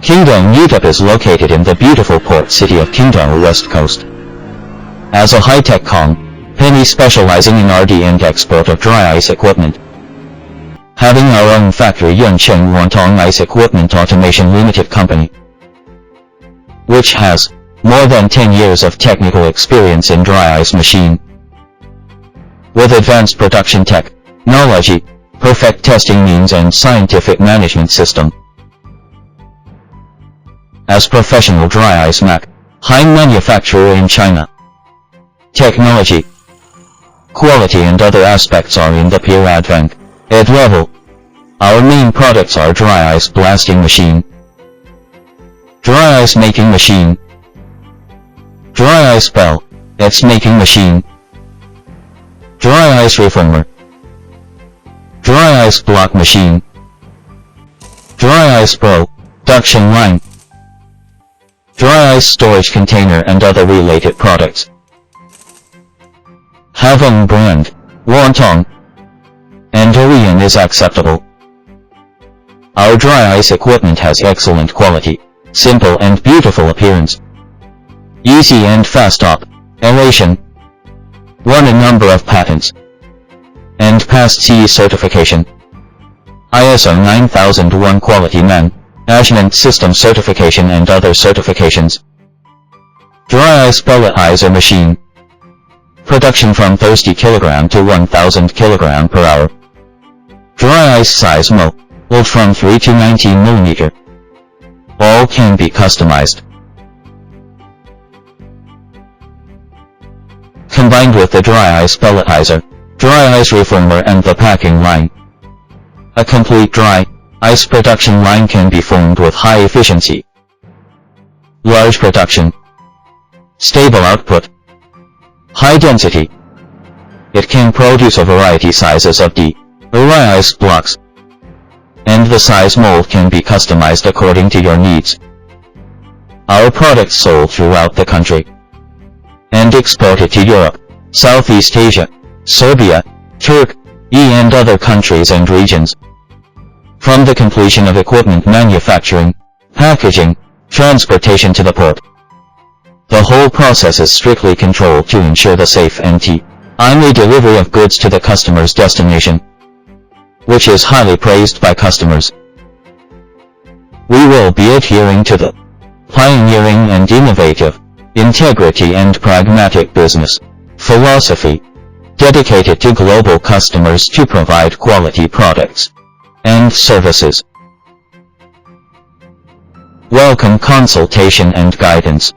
Qingdong Yutep is located in the beautiful port city of Qingdong, West Coast. As a high-tech company specializing in R&D and export of dry ice equipment. Having our own factory, Yuncheng WanTong Ice Equipment Automation Limited Company, which has more than 10 years of technical experience in dry ice machine. With advanced production technology, perfect testing means and scientific management system. As professional dry ice high manufacturer in China, technology, quality and other aspects are in the peer advanced level. Our main products are dry ice blasting machine, dry ice making machine, dry ice pellets making machine, dry ice reformer, dry ice block machine, dry ice production line, dry ice storage container and other related products. Have own brand, WanTong, and OEM is acceptable. Our dry ice equipment has excellent quality, simple and beautiful appearance, easy and fast operation, won a number of patents, and passed CE certification, ISO 9001 quality management system certification and other certifications. Dry ice pelletizer machine, production from 30 kg to 1000 kg per hour. Dry ice size mold from 3 to 19 mm. All can be customized. Combined with the dry ice pelletizer, dry ice reformer and the packing line, a complete dry ice production line can be formed with high efficiency, large production, stable output, high density. It can produce a variety sizes of dry ice blocks, and the size mold can be customized according to your needs. Our products sold throughout the country and exported to Europe, Southeast Asia, Serbia, Turkey, and other countries and regions. From the completion of equipment manufacturing, packaging, transportation to the port, the whole process is strictly controlled to ensure the safe and timely delivery of goods to the customer's destination, which is highly praised by customers. We will be adhering to the pioneering and innovative, integrity and pragmatic business philosophy, dedicated to global customers to provide quality products and services. Welcome consultation and guidance.